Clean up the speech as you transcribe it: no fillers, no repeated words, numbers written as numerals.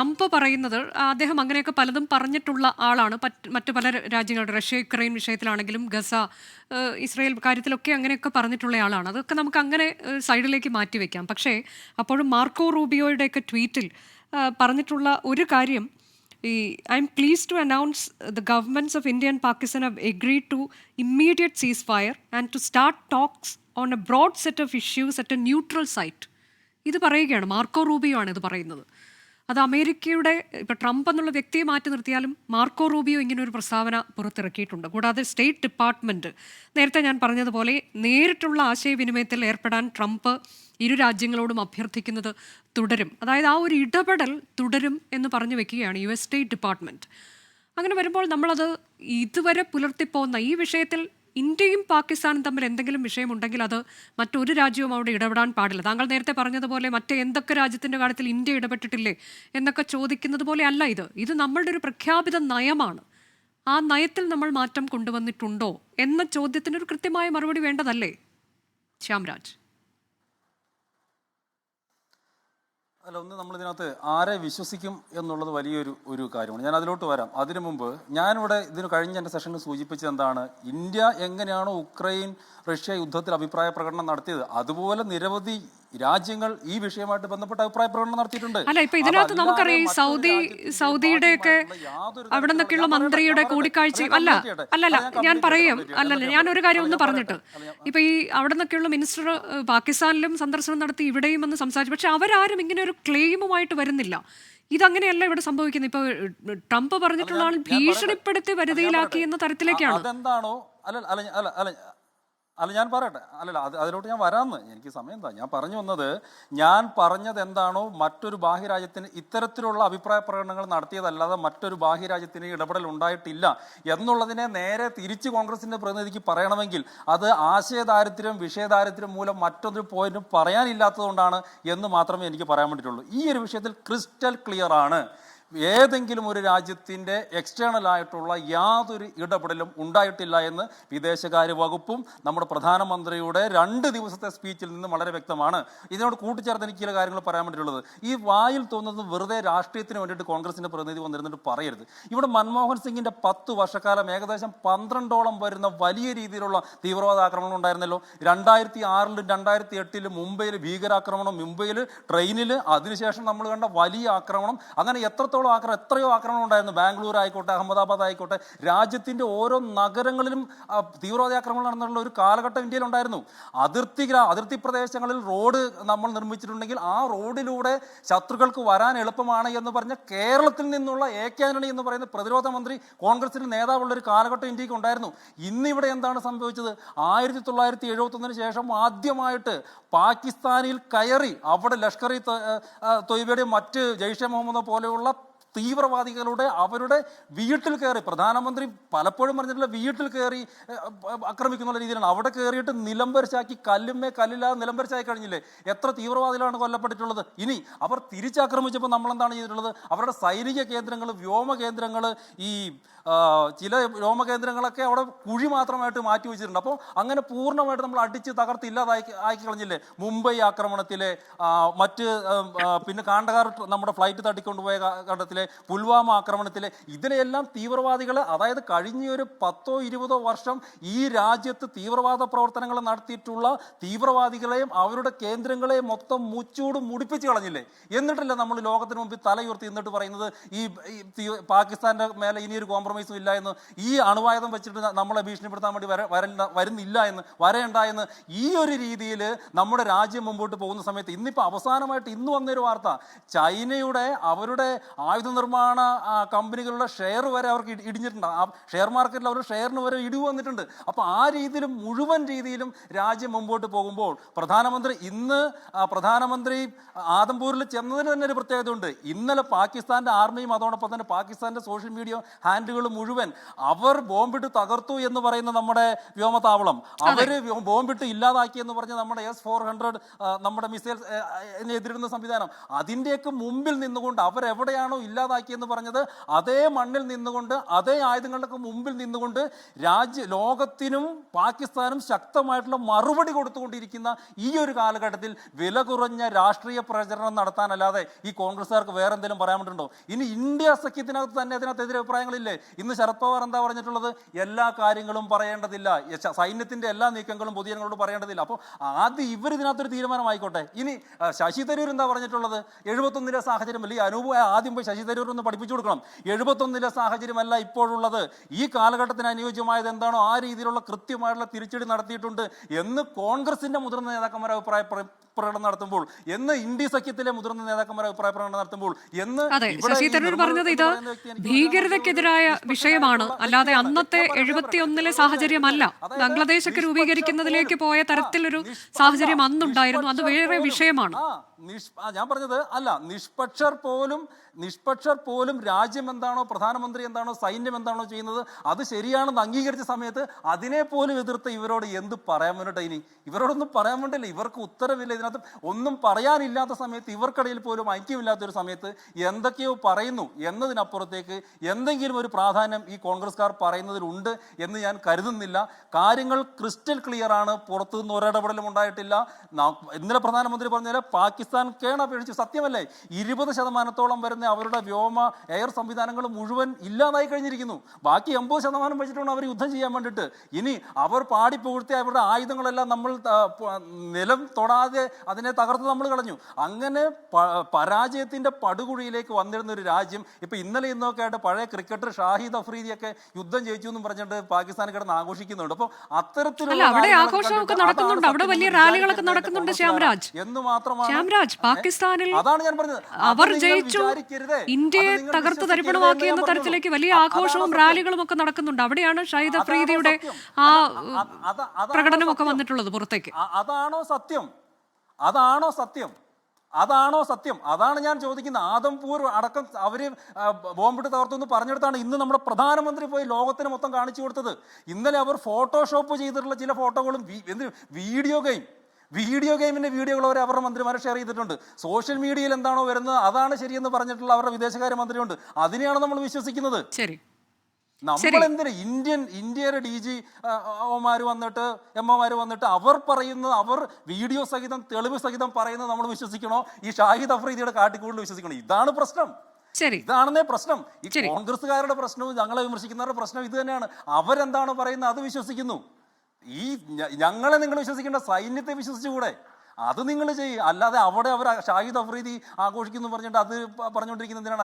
Trump പറയുന്നത് അദ്ദേഹം അങ്ങനെയൊക്കെ പലതും പറഞ്ഞിട്ടുള്ള ആളാണ്. മറ്റു പല രാജ്യങ്ങളുടെ റഷ്യ യുക്രൈൻ വിഷയത്തിലാണെങ്കിലും ഗസ ഇസ്രായേൽ കാര്യത്തിലൊക്കെ അങ്ങനെയൊക്കെ പറഞ്ഞിട്ടുള്ള ആളാണ്. അതൊക്കെ നമുക്ക് അങ്ങനെ സൈഡിലേക്ക് മാറ്റിവെക്കാം. പക്ഷേ അപ്പോഴും മാർക്കോ റൂബിയോയുടെയൊക്കെ ട്വീറ്റിൽ പറഞ്ഞിട്ടുള്ള ഒരു കാര്യം, I am pleased to announce the governments of India and Pakistan have agreed to immediate ceasefire and to start talks on a broad set of issues at a neutral site. ഇത് പറയുകയാണ്, Marco Rubio ആണ് ഇത് പറയുന്നത്. അത് അമേരിക്കയുടെ ഇപ്പം Trump എന്നുള്ള വ്യക്തിയെ മാറ്റി നിർത്തിയാലും മാർക്കോ റൂബിയോ ഇങ്ങനെ ഒരു പ്രസ്താവന പുറത്തിറക്കിയിട്ടുണ്ട്. കൂടാതെ സ്റ്റേറ്റ് ഡിപ്പാർട്ട്മെൻറ്റ് നേരത്തെ ഞാൻ പറഞ്ഞതുപോലെ നേരിട്ടുള്ള ആശയവിനിമയത്തിൽ ഏർപ്പെടാൻ ട്രംപ് ഇരു രാജ്യങ്ങളോടും അഭ്യർത്ഥിക്കുന്നത് തുടരും. അതായത് ആ ഒരു ഇടപെടൽ തുടരും എന്ന് പറഞ്ഞു വെക്കുകയാണ് US സ്റ്റേറ്റ് ഡിപ്പാർട്ട്മെൻറ്റ്. അങ്ങനെ വരുമ്പോൾ നമ്മളത് ഇതുവരെ പുലർത്തിപ്പോകുന്ന ഈ വിഷയത്തിൽ ഇന്ത്യയും പാകിസ്ഥാനും തമ്മിൽ എന്തെങ്കിലും വിഷയമുണ്ടെങ്കിൽ അത് മറ്റൊരു രാജ്യവും അവിടെ ഇടപെടാൻ പാടില്ല. താങ്കൾ നേരത്തെ പറഞ്ഞതുപോലെ മറ്റേ എന്തൊക്കെ രാജ്യത്തിൻ്റെ കാര്യത്തിൽ ഇന്ത്യ ഇടപെട്ടിട്ടില്ലേ എന്നൊക്കെ ചോദിക്കുന്നത് പോലെ അല്ല ഇത് നമ്മളുടെ ഒരു പ്രഖ്യാപിത നയമാണ്. ആ നയത്തിൽ നമ്മൾ മാറ്റം കൊണ്ടുവന്നിട്ടുണ്ടോ എന്ന ചോദ്യത്തിനൊരു കൃത്യമായ മറുപടി വേണ്ടതല്ലേ ശ്യാംരാജ്? അല്ല, ഒന്ന് നമ്മളിതിനകത്ത് ആരെ വിശ്വസിക്കും എന്നുള്ളത് വലിയൊരു കാര്യമാണ്. ഞാൻ അതിലോട്ട് വരാം. അതിനു മുമ്പ് ഞാനിവിടെ കഴിഞ്ഞ എൻ്റെ സെഷനിൽ സൂചിപ്പിച്ചത് എന്താണ്, ഇന്ത്യ എങ്ങനെയാണോ ഉക്രൈൻ റഷ്യ യുദ്ധത്തിൽ അഭിപ്രായ പ്രകടനം നടത്തിയത് അതുപോലെ നിരവധി രാജ്യങ്ങൾ ഈ വിഷയമായിട്ട് ബന്ധപ്പെട്ട അഭിപ്രായ പ്രകടനം നടത്തിയിട്ടുണ്ട്. അല്ല, ഇപ്പൊ ഇതിനകത്ത് നമുക്കറിയാം സൗദിയുടെയൊക്കെ അവിടെ നിന്നൊക്കെയുള്ള മന്ത്രിയുടെ കൂടിക്കാഴ്ച അല്ലല്ല ഞാൻ പറയും ഞാൻ ഒരു കാര്യം ഒന്ന് പറഞ്ഞിട്ട്, ഇപ്പൊ ഈ അവിടെ നിന്നൊക്കെയുള്ള മിനിസ്റ്റർ പാകിസ്ഥാനിലും സന്ദർശനം നടത്തി ഇവിടെയും ഒന്ന് സംസാരിച്ചു. പക്ഷെ അവരാരും ഇങ്ങനെ ഒരു ക്ലെയിമുമായിട്ട് വരുന്നില്ല. ഇതങ്ങനെയല്ല ഇവിടെ സംഭവിക്കുന്നത്. ഇപ്പൊ ട്രംപ് പറഞ്ഞിട്ടുള്ള ആൾ ഭീഷണിപ്പെടുത്തി വരുതിയിലാക്കി എന്ന തരത്തിലേക്കാണ്. അതെന്താണോ അല്ല ഞാൻ പറയട്ടെ, അതിലോട്ട് ഞാൻ വരാമെന്ന്, എനിക്ക് സമയം എന്താ. ഞാൻ പറഞ്ഞത് എന്താണോ മറ്റൊരു ബാഹ്യരാജ്യത്തിന് ഇത്തരത്തിലുള്ള അഭിപ്രായ പ്രകടനങ്ങൾ നടത്തിയതല്ലാതെ മറ്റൊരു ബാഹ്യരാജ്യത്തിന് ഇടപെടൽ ഉണ്ടായിട്ടില്ല എന്നുള്ളതിനെ നേരെ തിരിച്ച് കോൺഗ്രസിന്റെ പ്രതിനിധിക്ക് പറയണമെങ്കിൽ അത് ആശയദാരിദ്ര്യം വിഷയദാരിദ്ര്യം മൂലം മറ്റൊരു പോയിന്റും പറയാനില്ലാത്തതുകൊണ്ടാണ് എന്ന് മാത്രമേ എനിക്ക് പറയാൻ വേണ്ടിയിട്ടുള്ളൂ. ഈ ഒരു വിഷയത്തിൽ ക്രിസ്റ്റൽ ക്ലിയർ ആണ്. ഏതെങ്കിലും ഒരു രാജ്യത്തിൻ്റെ എക്സ്റ്റേണൽ ആയിട്ടുള്ള യാതൊരു ഇടപെടലും ഉണ്ടായിട്ടില്ല എന്ന് വിദേശകാര്യ വകുപ്പും നമ്മുടെ പ്രധാനമന്ത്രിയുടെ 2 ദിവസത്തെ സ്പീച്ചിൽ നിന്ന് വളരെ വ്യക്തമാണ്. ഇതിനോട് കൂട്ടിച്ചേർത്ത് എനിക്ക് ചില കാര്യങ്ങൾ പറയാൻ വേണ്ടിയിട്ടുള്ളത്, ഈ വായിൽ തോന്നുന്നത് വെറുതെ രാഷ്ട്രീയത്തിന് വേണ്ടിയിട്ട് കോൺഗ്രസിൻ്റെ പ്രതിനിധി വന്നിരുന്നിട്ട് പറയരുത്. ഇവിടെ മൻമോഹൻ സിംഗിൻ്റെ 10 വർഷക്കാലം ഏകദേശം 12ഓളം വരുന്ന വലിയ രീതിയിലുള്ള തീവ്രവാദ ആക്രമണം ഉണ്ടായിരുന്നല്ലോ. 2006-ലും 2008-ലും മുംബൈയിൽ ഭീകരാക്രമണം, മുംബൈയിൽ ട്രെയിനിൽ, അതിനുശേഷം നമ്മൾ കണ്ട വലിയ ആക്രമണം, അങ്ങനെ എത്രയോ ആക്രമണം ഉണ്ടായിരുന്നു. ബാംഗ്ലൂർ ആയിക്കോട്ടെ, അഹമ്മദാബാദ് ആയിക്കോട്ടെ, രാജ്യത്തിൻ്റെ ഓരോ നഗരങ്ങളിലും തീവ്രവാദ ആക്രമണം നടന്നുള്ള ഒരു കാലഘട്ടം ഇന്ത്യയിലുണ്ടായിരുന്നു. അതിർത്തി പ്രദേശങ്ങളിൽ റോഡ് നമ്മൾ നിർമ്മിച്ചിട്ടുണ്ടെങ്കിൽ ആ റോഡിലൂടെ ശത്രുക്കൾക്ക് വരാൻ എളുപ്പമാണ് എന്ന് പറഞ്ഞ കേരളത്തിൽ നിന്നുള്ള AK ആന്റണി എന്ന് പറയുന്ന പ്രതിരോധ മന്ത്രി, കോൺഗ്രസിന്റെ നേതാവുള്ള ഒരു കാലഘട്ടം ഇന്ത്യക്ക് ഉണ്ടായിരുന്നു. ഇന്നിവിടെ എന്താണ് സംഭവിച്ചത്? 1971 ശേഷം ആദ്യമായിട്ട് പാകിസ്ഥാനിൽ കയറി അവിടെ ലഷ്കർ ഇ തൊയ്ബയുടെ മറ്റ് ജെയ്ഷെ മുഹമ്മദ് പോലെയുള്ള തീവ്രവാദികളുടെ അവരുടെ വീട്ടിൽ കയറി, പ്രധാനമന്ത്രി പലപ്പോഴും പറഞ്ഞിട്ടുള്ള വീട്ടിൽ കയറി ആക്രമിക്കുന്ന രീതിയിലാണ്. അവിടെ കയറിയിട്ട് നിലംപരിശാക്കി, കല്ലില്ലാതെ നിലംപരിശാക്കി കഴിഞ്ഞില്ലേ? എത്ര തീവ്രവാദികളാണ് കൊല്ലപ്പെട്ടിട്ടുള്ളത്? ഇനി അവർ തിരിച്ചാക്രമിച്ചപ്പോൾ നമ്മളെന്താണ് ചെയ്തിട്ടുള്ളത്? അവരുടെ സൈനിക കേന്ദ്രങ്ങൾ, വ്യോമ കേന്ദ്രങ്ങൾ, ഈ ചില വ്യോമ കേന്ദ്രങ്ങളൊക്കെ അവിടെ കുഴി മാത്രമായിട്ട് മാറ്റി വെച്ചിട്ടുണ്ട്. അപ്പോൾ അങ്ങനെ പൂർണ്ണമായിട്ട് നമ്മൾ അടിച്ച് തകർത്ത് ആക്കി കളഞ്ഞില്ലേ? മുംബൈ ആക്രമണത്തിലെ മറ്റ് പിന്നെ കാണ്ഡഹാർ നമ്മുടെ ഫ്ലൈറ്റ് തട്ടിക്കൊണ്ടുപോയ ഘട്ടത്തിലെ പുൽവാമ ആക്രമണത്തിലെ ഇതിലെല്ലാം തീവ്രവാദികളെ, അതായത് കഴിഞ്ഞൊരു 10-20 വർഷം ഈ രാജ്യത്ത് തീവ്രവാദ പ്രവർത്തനങ്ങൾ നടത്തിയിട്ടുള്ള തീവ്രവാദികളെയും അവരുടെ കേന്ദ്രങ്ങളെയും മൊത്തം മുടിപ്പിച്ച് കളഞ്ഞില്ലേ? എന്നിട്ടല്ല നമ്മൾ ലോകത്തിന് മുമ്പിൽ തലയുയർത്തി എന്നിട്ട് പറയുന്നത് ഈ പാകിസ്ഥാന്റെ മേലെ ഇനിയൊരു കോംപ്രമൈസും ഇല്ല എന്ന്, ഈ അണുവായുധം വെച്ചിട്ട് നമ്മളെ ഭീഷണിപ്പെടുത്താൻ വേണ്ടി വരുന്നില്ല എന്ന്, വരേണ്ട എന്ന്, ഈ ഒരു രീതിയിൽ നമ്മുടെ രാജ്യം മുമ്പോട്ട് പോകുന്ന സമയത്ത് ഇന്നിപ്പോൾ അവസാനമായിട്ട് ഇന്ന് വന്നൊരു വാർത്ത, ചൈനയുടെ അവരുടെ ആയുധ നിർമ്മാണ കമ്പനികളുടെ ഷെയർ വരെ അവർക്ക് ഇടിഞ്ഞിട്ടുണ്ട്. ആ ഷെയർ മാർക്കറ്റിൽ അവരുടെ ഷെയറിന് വരെ ഇടിവ് വന്നിട്ടുണ്ട്. അപ്പോൾ ആ രീതിയിലും മുഴുവൻ രീതിയിലും രാജ്യം മുമ്പോട്ട് പോകുമ്പോൾ പ്രധാനമന്ത്രി ആദംപൂരിൽ ചെന്നതിന് തന്നെ ഒരു പ്രത്യേകതയുണ്ട്. ഇന്നലെ പാകിസ്ഥാന്റെ ആർമിയും അതോടൊപ്പം തന്നെ പാകിസ്ഥാന്റെ സോഷ്യൽ മീഡിയ ഹാൻഡിലുകൾ മുഴുവൻ അവർ ബോംബിട്ട് തകർത്തു എന്ന് പറയുന്ന നമ്മുടെ വ്യോമതാവളം, അവര് ബോംബിട്ട് ഇല്ലാതാക്കി എന്ന് പറഞ്ഞ് നമ്മുടെ S-400 നമ്മുടെ മിസൈൽ എതിരിടുന്ന സംവിധാനം, അതിൻ്റെയൊക്കെ മുമ്പിൽ നിന്നുകൊണ്ട് അവരെവിടെയാണോ ഇല്ല ഇല്ലാതാക്കിയെന്ന് പറഞ്ഞത് അതേ മണ്ണിൽ നിന്നുകൊണ്ട് അതേ ആയുധങ്ങൾക്ക് മുമ്പിൽ നിന്നുകൊണ്ട് ലോകത്തിനും പാകിസ്ഥാനും ശക്തമായിട്ടുള്ള മറുപടി കൊടുത്തുകൊണ്ടിരിക്കുന്ന ഈ ഒരു കാലഘട്ടത്തിൽ വില കുറഞ്ഞ രാഷ്ട്രീയ പ്രചരണം നടത്താനല്ലാതെ ഈ കോൺഗ്രസ്സുകാർക്ക് വേറെ എന്തെങ്കിലും പറയാൻ പറ്റുന്നുണ്ടോ? ഇനി ഇന്ത്യ സഖ്യത്തിനകത്ത് തന്നെ അതിനകത്തെതിരെ അഭിപ്രായങ്ങളില്ലേ? ഇന്ന് ശരത് പവാർ എന്താ പറഞ്ഞിട്ടുള്ളത്? എല്ലാ കാര്യങ്ങളും പറയേണ്ടതില്ല, സൈന്യത്തിന്റെ എല്ലാ നീക്കങ്ങളും പൊതുജനങ്ങളോട് പറയേണ്ടതില്ല. അപ്പോൾ ആദ്യം ഇവർ ഇതിനകത്തൊരു തീരുമാനമായിക്കോട്ടെ. ഇനി ശശി തരൂർ എന്താ പറഞ്ഞിട്ടുള്ളത്? 71-ലെ സാഹചര്യമല്ല. ഈ അനൂപ് ആദ്യം പോയി ശശി തരൂർ ഒന്ന് പഠിപ്പിച്ചു കൊടുക്കണം. 71-ലെ സാഹചര്യമല്ല ഇപ്പോഴുള്ളത്. ഈ കാലഘട്ടത്തിന് അനുയോജ്യമായത് എന്താണോ ആ രീതിയിലുള്ള കൃത്യമായിട്ടുള്ള തിരിച്ചടി നടത്തിയിട്ടുണ്ട് എന്ന് കോൺഗ്രസിന്റെ മുതിർന്ന നേതാക്കന്മാർ അഭിപ്രായ പ്രകടനം നടത്തുമ്പോൾ, എന്ന് ഇന്ത്യ സഖ്യത്തിലെ മുതിർന്ന നേതാക്കന്മാർ അഭിപ്രായ പ്രകടനം നടത്തുമ്പോൾ, എന്ന് ശശി തരൂർ പറഞ്ഞത് ഇത് ഭീകരതയ്ക്കെതിരായ വിഷയമാണ്, അല്ലാതെ അന്നത്തെ 71-ലെ സാഹചര്യമല്ല. ബംഗ്ലാദേശൊക്കെ രൂപീകരിക്കുന്നതിലേക്ക് പോയ തരത്തിലൊരു സാഹചര്യം അന്നുണ്ടായിരുന്നു, അത് വേറെ വിഷയമാണ്. ഞാൻ പറഞ്ഞത് അല്ല, നിഷ്പക്ഷർ പോലും രാജ്യം എന്താണോ, പ്രധാനമന്ത്രി എന്താണോ, സൈന്യം എന്താണോ ചെയ്യുന്നത് അത് ശരിയാണെന്ന് അംഗീകരിച്ച സമയത്ത് അതിനെ പോലും എതിർത്ത് ഇവരോട് എന്ത് പറയാൻ വേണ്ടിട്ട്? ഇനി ഇവരോടൊന്നും പറയാൻ വേണ്ടില്ല, ഇവർക്ക് ഉത്തരവില്ല, ഇതിനകത്ത് ഒന്നും പറയാനില്ലാത്ത സമയത്ത്, ഇവർക്കിടയിൽ പോലും ഐക്യമില്ലാത്തൊരു സമയത്ത് എന്തൊക്കെയോ പറയുന്നു എന്നതിനപ്പുറത്തേക്ക് എന്തെങ്കിലും ഒരു പ്രാധാന്യം ഈ കോൺഗ്രസ്സുകാർ പറയുന്നതിലുണ്ട് എന്ന് ഞാൻ കരുതുന്നില്ല. കാര്യങ്ങൾ ക്രിസ്റ്റൽ ക്ലിയർ ആണ്, പുറത്തുനിന്ന് ഒരിടപെടലും ഉണ്ടായിട്ടില്ല. ഇന്നലെ പ്രധാനമന്ത്രി പറഞ്ഞാൽ പാകിസ്ഥാൻ കേണപേക്ഷിച്ച് സത്യമല്ലേ 20% വരുന്ന അവരുടെ വ്യോമ എയർ സംവിധാനങ്ങൾ മുഴുവൻ ഇല്ലാതായി കഴിഞ്ഞിരിക്കുന്നു. ബാക്കി 80% വെച്ചിട്ടാണ് അവർ യുദ്ധം ചെയ്യാൻ വേണ്ടിയിട്ട്. ഇനി അവർ പാടിപ്പുകഴ്ത്തിയ അവരുടെ ആയുധങ്ങളെല്ലാം നമ്മൾ നിലം തൊടാതെ അതിനെ തകർത്ത് നമ്മൾ കളഞ്ഞു. അങ്ങനെ പരാജയത്തിന്റെ പടുകുഴിയിലേക്ക് വന്നിരുന്ന ഒരു രാജ്യം ഇപ്പൊ ഇന്നലെ ഇന്നൊക്കെ ആയിട്ട് പഴയ ക്രിക്കറ്റർ ഷാഹിദ് അഫ്രീദിയൊക്കെ യുദ്ധം ജയിച്ചു എന്നും പറഞ്ഞിട്ട് പാകിസ്ഥാൻ കിടന്ന് ആഘോഷിക്കുന്നുണ്ട്. അപ്പൊ അത്തരത്തിലുള്ള ആഘോഷമൊക്കെ നടക്കുന്നുണ്ട്, അവിടെ വലിയ റാലികളൊക്കെ നടക്കുന്നുണ്ട്. ശ്യാംരാജ് എന്ന് മാത്രമാണ് പാകിസ്ഥാനിൽ അതാണ് ഞാൻ പറഞ്ഞത്. അവർ ജയിച്ചു, ഇന്ത്യയെ തകർത്ത് തരിപ്പണമാക്കി എന്ന തരത്തിലേക്ക് വലിയ ആഘോഷവും റാലികളും ഒക്കെ നടക്കുന്നുണ്ട്. അവിടെയാണ് ഷാഹിദ് അഫ്രീദിയുടെ ആ പ്രകടനമൊക്കെ വന്നിട്ടുള്ളത് പുറത്തേക്ക്. അതാണോ സത്യം? അതാണോ സത്യം? അതാണോ സത്യം? അതാണ് ഞാൻ ചോദിക്കുന്നത്. ആദംപൂർ അടക്കം അവര് ബോംബിട്ട് തകർത്തെന്ന് പറഞ്ഞെടുത്താണ് ഇന്ന് നമ്മുടെ പ്രധാനമന്ത്രി പോയി ലോകത്തിന് മൊത്തം കാണിച്ചു കൊടുത്തത്. ഇന്നലെ അവർ ഫോട്ടോഷോപ്പ് ചെയ്തിട്ടുള്ള ചില ഫോട്ടോകളും വീഡിയോ ഗെയിമിന്റെ വീഡിയോകൾ അവരുടെ മന്ത്രിമാരെ ഷെയർ ചെയ്തിട്ടുണ്ട്. സോഷ്യൽ മീഡിയയിൽ എന്താണോ വരുന്നത് അതാണ് ശരിയെന്ന് പറഞ്ഞിട്ടുള്ള അവരുടെ വിദേശകാര്യ മന്ത്രിയുണ്ട്. അതിനെയാണ് നമ്മൾ വിശ്വസിക്കുന്നത്. ശരി, നമ്മൾ എന്തിനാ ഇന്ത്യയുടെ DG എംഒമാര് വന്നിട്ട് അവർ പറയുന്നത്, അവർ വീഡിയോ സഹിതം തെളിവ് സഹിതം പറയുന്നത് നമ്മൾ വിശ്വസിക്കണോ? ഈ ഷാഹിദ് അഫ്രീദിയുടെ കാട്ടിക്കൂടിൽ വിശ്വസിക്കണോ? ഇതാണ് പ്രശ്നം. ഇതാണെന്നേ പ്രശ്നം. ഈ കോൺഗ്രസ്സുകാരുടെ പ്രശ്നവും ഞങ്ങളെ വിമർശിക്കുന്നവരുടെ പ്രശ്നം ഇത് തന്നെയാണ്. അവരെന്താണോ പറയുന്നത് അത് വിശ്വസിക്കുന്നു. ഈ ഞങ്ങളെ നിങ്ങൾ വിശ്വസിക്കേണ്ട, സൈന്യത്തെ വിശ്വസിച്ചുകൂടെ? അത് നിങ്ങൾ ചെയ്യും. അല്ലാതെ അവിടെ അവർ ഷാഹിദ് അഫ്രീദി ആഘോഷിക്കുന്നു പറഞ്ഞിട്ട് അത് പറഞ്ഞുകൊണ്ടിരിക്കുന്നതിനാണ്.